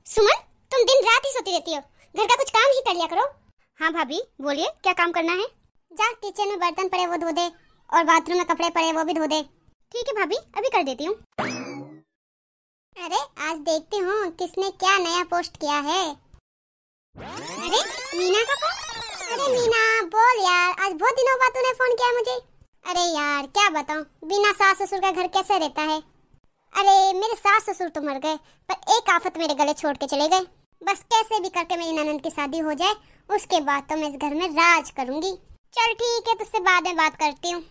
सुमन, तुम दिन रात ही सोती रहती हो, घर का कुछ काम ही कर लिया करो। हाँ भाभी बोलिए, क्या काम करना है? जा किचन में बर्तन पड़े वो धो दे और बाथरूम में कपड़े पड़े वो भी धो दे। ठीक है भाभी, अभी कर देती हूँ। अरे आज देखती हूँ किसने क्या नया पोस्ट किया है। अरे मीना का फोन। अरे मीना बोल यार, आज बहुत दिनों बाद तूने फोन किया मुझे। अरे यार क्या बताऊँ, बिना सास ससुर का घर कैसे रहता है। अरे मेरे सास ससुर तो मर गए, पर एक आफत मेरे गले छोड़ के चले गए। बस कैसे भी करके मेरी ननद की शादी हो जाए, उसके बाद तो मैं इस घर में राज करूंगी। चल ठीक है, तुझसे बाद में बात करती हूँ।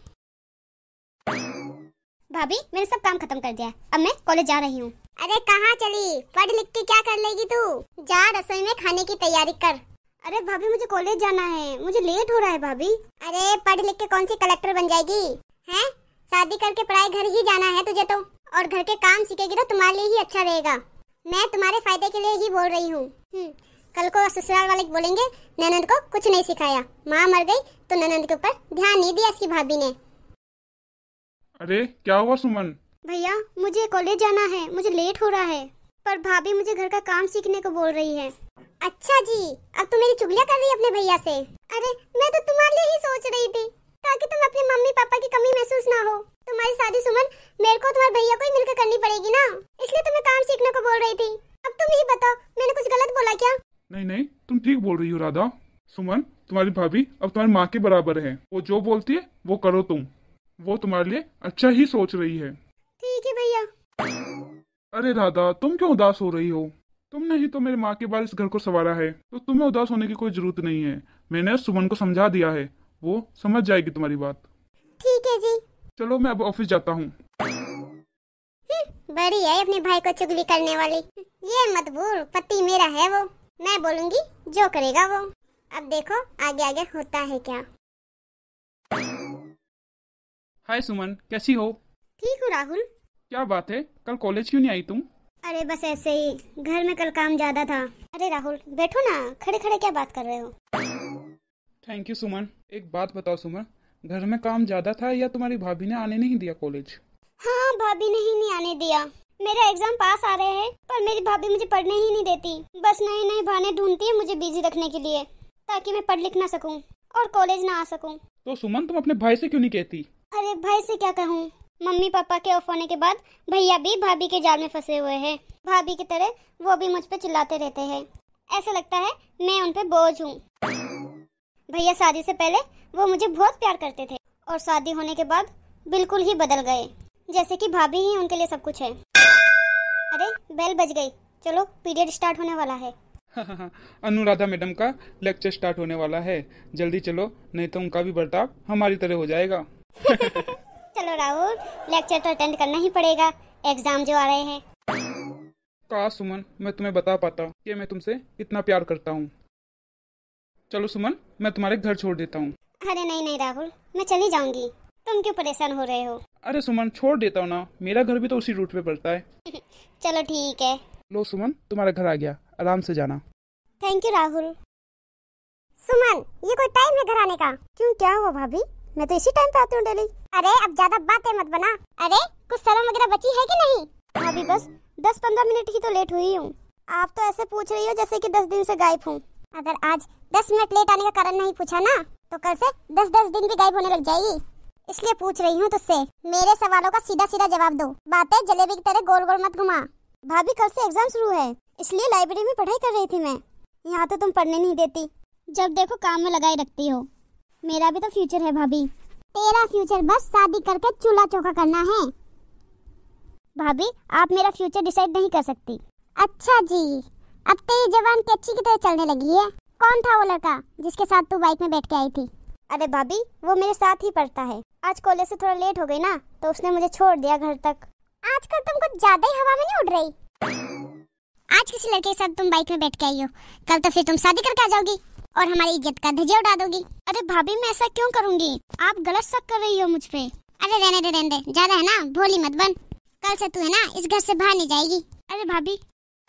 भाभी मैंने सब काम खत्म कर दिया है, अब मैं कॉलेज जा रही हूँ। अरे कहाँ चली, पढ़ लिख के क्या कर लेगी तू? जा रसोई में खाने की तैयारी कर। अरे भाभी मुझे कॉलेज जाना है, मुझे लेट हो रहा है भाभी। अरे पढ़ लिख के कौन सी कलेक्टर बन जाएगी हैं? शादी करके पढ़ाई घर ही जाना है तुझे तो, और घर के काम सीखेगी तो तुम्हारे लिए ही अच्छा रहेगा। मैं तुम्हारे फायदे के लिए ही बोल रही हूँ। कल को ससुराल वाले बोलेंगे ननद को कुछ नहीं सिखाया, माँ मर गई तो ननद के ऊपर ध्यान नहीं दिया इसकी भाभी ने। अरे क्या हुआ सुमन? भैया मुझे कॉलेज जाना है, मुझे लेट हो रहा है, पर भाभी मुझे घर का काम सीखने को बोल रही है। अच्छा जी, अब तुम मेरी चुगलियाँ कर रही है अपने भैया से? अरे मैं तो तुम्हारे लिए ही सोच रही थी, ताकि तुम अपने मम्मी पापा की कमी महसूस ना हो। तुम्हारी शादी सुमन मेरे को तुम्हारे भैया को ही मिलकर करनी पड़ेगी ना, इसलिए तुम्हें काम सीखने को बोल रही थी। अब तुम ही बताओ, मैंने कुछ गलत बोला क्या? नहीं नहीं, तुम ठीक बोल रही हो राधा। सुमन तुम्हारी भाभी अब तुम्हारी माँ के बराबर है, वो जो बोलती है वो करो तुम, वो तुम्हारे लिए अच्छा ही सोच रही है। ठीक है भैया। अरे राधा तुम क्यों उदास हो रही हो? तुमने ही तो मेरी माँ के बाद इस घर को संवारा है, तो तुम्हें उदास होने की कोई जरूरत नहीं है। मैंने सुमन को समझा दिया है, वो समझ जाएगी तुम्हारी बात। ठीक है जी। चलो मैं अब ऑफिस जाता हूँ। बड़ी है अपने भाई को चुगली करने वाली। ये मत भूल, पति मेरा है वो, मैं बोलूंगी जो करेगा वो। अब देखो आगे आगे होता है क्या। हाय सुमन, कैसी हो? ठीक हूँ राहुल। क्या बात है, कल कॉलेज क्यों नहीं आई तुम? अरे बस ऐसे ही, घर में कल काम ज्यादा था। अरे राहुल बैठो ना, खड़े खड़े क्या बात कर रहे हो? थैंक यू सुमन। एक बात बताओ सुमन, घर में काम ज्यादा था या तुम्हारी भाभी ने आने नहीं दिया कॉलेज? हाँ भाभी ने ही नहीं आने दिया। मेरे एग्जाम पास आ रहे हैं, पर मेरी भाभी मुझे पढ़ने ही नहीं देती। बस नए नए बहाने ढूंढती है मुझे बिजी रखने के लिए, ताकि मैं पढ़ लिख ना सकूं और कॉलेज ना आ सकूं। तो सुमन तुम अपने भाई से क्यों नहीं कहती? अरे भाई से क्या कहूँ, मम्मी पापा के ऑफ होने के बाद भैया भी भाभी के जाल में फंसे हुए हैं। भाभी की तरह वो भी मुझ पे चिल्लाते रहते हैं, ऐसा लगता है मैं उन पे बोझ हूँ। भैया शादी से पहले वो मुझे बहुत प्यार करते थे, और शादी होने के बाद बिल्कुल ही बदल गए, जैसे कि भाभी ही उनके लिए सब कुछ है। अरे बेल बज गई, चलो पीरियड स्टार्ट होने वाला है। अनुराधा मैडम का लेक्चर स्टार्ट होने वाला है, जल्दी चलो, नहीं तो उनका भी बर्ताव हमारी तरह हो जाएगा। चलो राहुल, लेक्चर तो अटेंड करना ही पड़ेगा, एग्जाम जो आ रहे हैं। काश सुमन मैं तुम्हें बता पाता कि मैं तुमसे कितना प्यार करता हूँ। चलो सुमन, मैं तुम्हारे घर छोड़ देता हूँ। अरे नहीं नहीं राहुल, मैं चली जाऊंगी, तुम क्यों परेशान हो रहे हो? अरे सुमन छोड़ देता हूँ ना, मेरा घर भी तो उसी रूट पे पड़ता है। चलो ठीक है। लो सुमन, तुम्हारा घर आ गया, आराम से जाना। Thank you Rahul. सुमन ये कोई टाइम है घर आने का? क्यों क्या हुआ भाभी, मैं तो इसी टाइम पे आती हूँ डेली। अरे अब ज्यादा बातें मत बना। अरे कुछ शर्म वगैरह बची है कि नहीं? भाभी बस 10-15 मिनट ही तो लेट हुई हूँ। आप तो ऐसे पूछ रही हो जैसे कि 10 दिन से गायब हूँ। अगर आज 10 मिनट लेट आने का कारण नहीं पूछा ना, तो कल से 10-10 दिन भी गायब होने लग जाएगी, इसलिए पूछ रही हूँ तुझसे। मेरे सवालों का सीधा सीधा जवाब दो, बातें जलेबी की तरह गोल गोल मत घुमा। भाभी कल से एग्जाम शुरू है, इसलिए लाइब्रेरी में पढ़ाई कर रही थी मैं। यहाँ तो तुम पढ़ने नहीं देती, जब देखो काम में लगाई रखती हो। मेरा भी तो फ्यूचर है भाभी। तेरा फ्यूचर बस शादी करके चूल्हा चौका करना है। भाभी आप मेरा फ्यूचर डिसाइड नहीं कर सकती। अच्छा जी, अब तेरी जबान कैची की तरह चलने लगी है। कौन था वो लड़का जिसके साथ तू बाइक में बैठ के आई थी? अरे भाभी वो मेरे साथ ही पढ़ता है, आज कॉलेज से थोड़ा लेट हो गई ना, तो उसने मुझे छोड़ दिया घर तक। आजकल तुम कुछ ज्यादा ही हवा में नहीं उड़ रही? आज किसी लड़के के साथ तुम बाइक में बैठ के आई हो, कल तो फिर तुम शादी करके आ जाओगी और हमारी इज्जत का धज्जियां उड़ा दोगी। अरे भाभी मैं ऐसा क्यों करूंगी, आप गलत शक कर रही हो मुझ पे। अरे रहने दे, ज्यादा है ना, भोली मत बन। कल से तू है ना इस घर से बाहर नहीं जाएगी। अरे भाभी,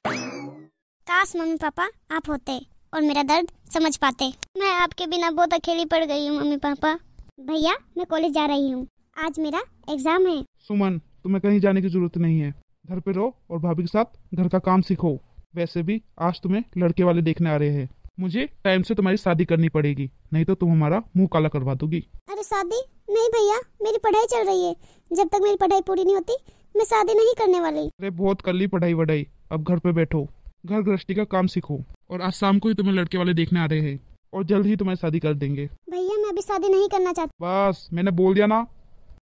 काश मम्मी पापा आप होते और मेरा दर्द समझ पाते। मैं आपके बिना बहुत अकेली पड़ गई हूँ मम्मी पापा। भैया मैं कॉलेज जा रही हूँ, आज मेरा एग्जाम है। सुमन तुम्हें कहीं जाने की जरूरत नहीं है, घर पे रहो और भाभी के साथ घर का काम सीखो। वैसे भी आज तुम्हें लड़के वाले देखने आ रहे हैं। मुझे टाइम से तुम्हारी शादी करनी पड़ेगी, नहीं तो तुम हमारा मुंह काला करवा दोगी। अरे शादी नहीं भैया, मेरी पढ़ाई चल रही है। जब तक मेरी पढ़ाई पूरी नहीं होती मैं शादी नहीं करने वाली। अरे बहुत कर ली पढ़ाई वढ़ाई, अब घर पे बैठो, घर गृहस्थी का काम सीखो। और आज शाम को ही तुम्हें लड़के वाले देखने आ रहे हैं और जल्द ही तुम्हारी शादी कर देंगे। भैया मैं अभी शादी नहीं करना चाहती। बस मैंने बोल दिया ना,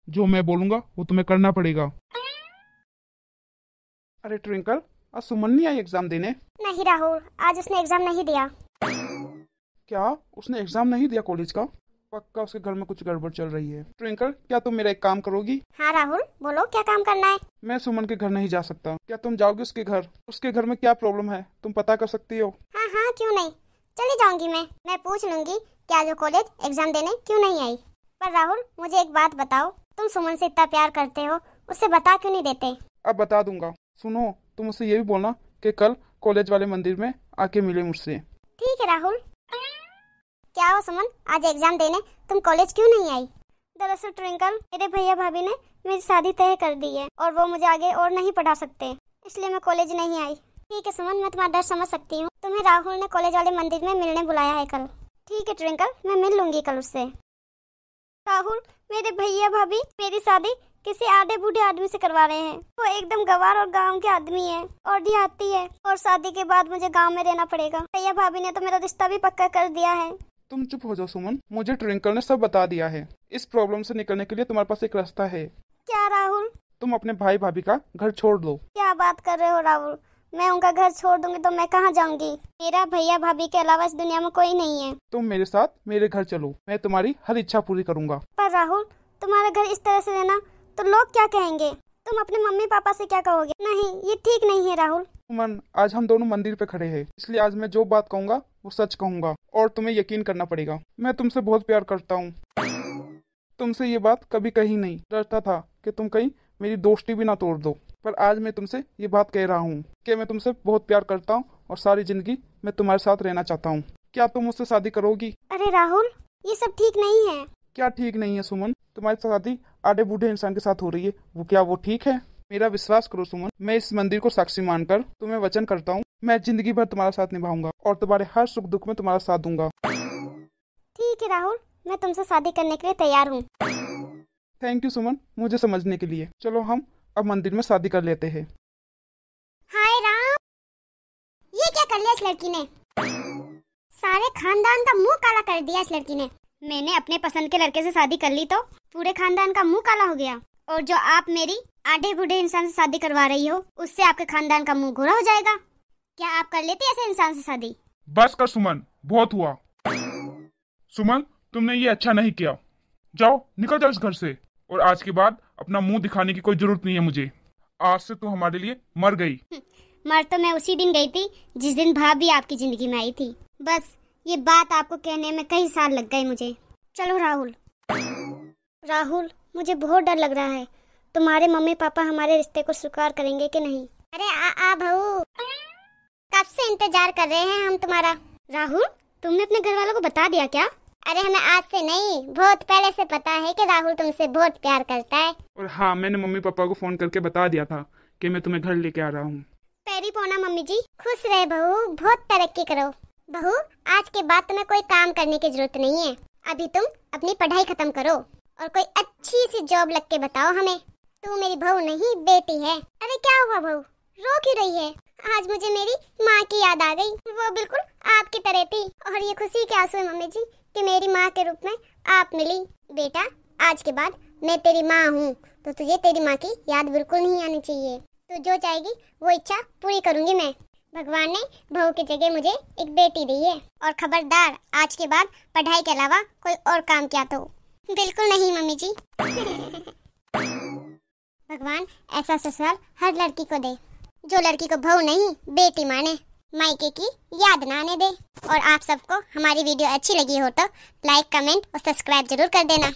जो मैं बोलूंगा वो तुम्हें करना पड़ेगा। अरे ट्विंकल, आज सुमन नहीं आई एग्जाम देने? नहीं राहुल, आज उसने एग्जाम नहीं दिया। क्या उसने एग्जाम नहीं दिया कॉलेज का? पक्का उसके घर में कुछ गड़बड़ चल रही है। ट्विंकल, क्या तुम मेरा एक काम करोगी? हाँ राहुल बोलो, क्या काम करना है? मैं सुमन के घर नहीं जा सकता, क्या तुम जाओगे उसके घर? उसके घर में क्या प्रॉब्लम है तुम पता कर सकती हो? हाँ हाँ क्यों नहीं, चली जाऊंगी। मैं पूछ लूंगी कि आज वो कॉलेज एग्जाम देने क्यों नहीं आई। पर राहुल मुझे एक बात बताओ, तुम सुमन से इतना प्यार करते हो, उससे बता क्यों नहीं देते? अब बता दूंगा। सुनो, तुम उससे ये भी बोलना कि कल कॉलेज वाले मंदिर में आके मिले मुझसे। ठीक है राहुल। क्या हुआ सुमन, आज एग्जाम देने तुम कॉलेज क्यों नहीं आई? दरअसल ट्विंकल, मेरे भैया भाभी ने मेरी शादी तय कर दी है और वो मुझे आगे और नहीं पढ़ा सकते, इसलिए मैं कॉलेज नहीं आई। ठीक है सुमन, मैं तुम्हारा डर समझ सकती हूँ। तुम्हें राहुल ने कॉलेज वाले मंदिर में मिलने बुलाया है कल। ठीक है ट्विंकल, मैं मिल लूंगी कल उससे। राहुल, मेरे भैया भाभी मेरी शादी किसी आधे बूढ़े आदमी से करवा रहे हैं। वो एकदम गवार और गांव के आदमी है और देहाती है, और शादी के बाद मुझे गांव में रहना पड़ेगा। भैया भाभी ने तो मेरा रिश्ता भी पक्का कर दिया है। तुम चुप हो जाओ सुमन, मुझे ट्विंकल ने सब बता दिया है। इस प्रॉब्लम से निकलने के लिए तुम्हारे पास एक रास्ता है। क्या राहुल? तुम अपने भाई भाभी का घर छोड़ दो। क्या बात कर रहे हो राहुल? मैं उनका घर छोड़ दूंगी तो मैं कहाँ जाऊंगी? मेरा भैया भाभी के अलावा इस दुनिया में कोई नहीं है। तुम मेरे साथ मेरे घर चलो, मैं तुम्हारी हर इच्छा पूरी करूंगा। पर राहुल, तुम्हारा घर इस तरह से रहना तो लोग क्या कहेंगे? तुम अपने मम्मी पापा से क्या कहोगे? नहीं, ये ठीक नहीं है राहुल। सुमन, आज हम दोनों मंदिर पे खड़े हैं, इसलिए आज मैं जो बात कहूंगा वो सच कहूंगा और तुम्हें यकीन करना पड़ेगा। मैं तुमसे बहुत प्यार करता हूँ। तुमसे ये बात कभी कही नहीं, डरता था कि तुम कहीं मेरी दोस्ती भी ना तोड़ दो, पर आज मैं तुमसे ये बात कह रहा हूँ कि मैं तुमसे बहुत प्यार करता हूँ और सारी जिंदगी मैं तुम्हारे साथ रहना चाहता हूँ। क्या तुम मुझसे शादी करोगी? अरे राहुल, ये सब ठीक नहीं है। क्या ठीक नहीं है सुमन? तुम्हारी शादी आधे बूढ़े इंसान के साथ हो रही है, वो ठीक है? मेरा विश्वास करो सुमन, मैं इस मंदिर को साक्षी मानकर तुम्हें वचन करता हूँ, मैं जिंदगी भर तुम्हारा साथ निभाऊंगा और तुम्हारे हर सुख दुख में तुम्हारा साथ दूंगा। ठीक है राहुल, मैं तुमसे शादी करने के लिए तैयार हूँ। थैंक यू सुमन, मुझे समझने के लिए। चलो हम अब मंदिर में शादी कर लेते हैं। हाय राम, ये क्या कर लिया इस लड़की ने? सारे खानदान का मुंह काला कर दिया इस लड़की ने। मैंने अपने पसंद के लड़के से शादी कर ली तो पूरे खानदान का मुंह काला हो गया, और जो आप मेरी आधे बूढ़े इंसान से शादी करवा रही हो उससे आपके खानदान का मुंह गोरा हो जाएगा। क्या आप कर लेती ऐसे इंसान से शादी? बस कर सुमन, बहुत हुआ। सुमन, तुमने ये अच्छा नहीं किया। जाओ, निकल जाओ इस घर से, और आज के बाद अपना मुंह दिखाने की कोई जरूरत नहीं है मुझे। आज से तू हमारे लिए मर गई। मर तो मैं उसी दिन गई थी जिस दिन भाभी आपकी जिंदगी में आई थी। बस ये बात आपको कहने में कई साल लग गए मुझे। चलो राहुल। राहुल, मुझे बहुत डर लग रहा है, तुम्हारे मम्मी पापा हमारे रिश्ते को स्वीकार करेंगे कि नहीं? अरे आ बहू, कब से इंतजार कर रहे हैं हम तुम्हारा। राहुल, तुमने अपने घर वालों को बता दिया क्या? अरे हमें आज से नहीं, बहुत पहले से पता है कि राहुल तुमसे बहुत प्यार करता है। और हाँ, मैंने मम्मी पापा को फोन करके बता दिया था कि मैं तुम्हें घर लेके आ रहा हूँ। पैरी पौना मम्मी जी, खुश रहे बहू, बहुत तरक्की करो। बहू, आज के बाद तुम्हें कोई काम करने की जरूरत नहीं है। अभी तुम अपनी पढ़ाई खत्म करो और कोई अच्छी सी जॉब लग के बताओ हमें। तू मेरी बहू नहीं, बेटी है। अरे क्या हुआ बहू, रो क्यों रही है? आज मुझे मेरी माँ की याद आ गई, वो बिल्कुल आपकी तरह थी। और ये खुशी के आंसू है मम्मी जी कि मेरी माँ के रूप में आप मिली। बेटा, आज के बाद मैं तेरी माँ हूँ तो तुझे तेरी माँ की याद बिल्कुल नहीं आनी चाहिए। तू जो चाहेगी वो इच्छा पूरी करूंगी मैं। भगवान ने बहू की जगह मुझे एक बेटी दी है, और खबरदार आज के बाद पढ़ाई के अलावा कोई और काम किया तो। बिल्कुल नहीं मम्मी जी। भगवान ऐसा ससुराल हर लड़की को दे जो लड़की को बहू नहीं बेटी माने, मायके की याद ना आने दे। और आप सबको हमारी वीडियो अच्छी लगी हो तो लाइक, कमेंट और सब्सक्राइब जरूर कर देना।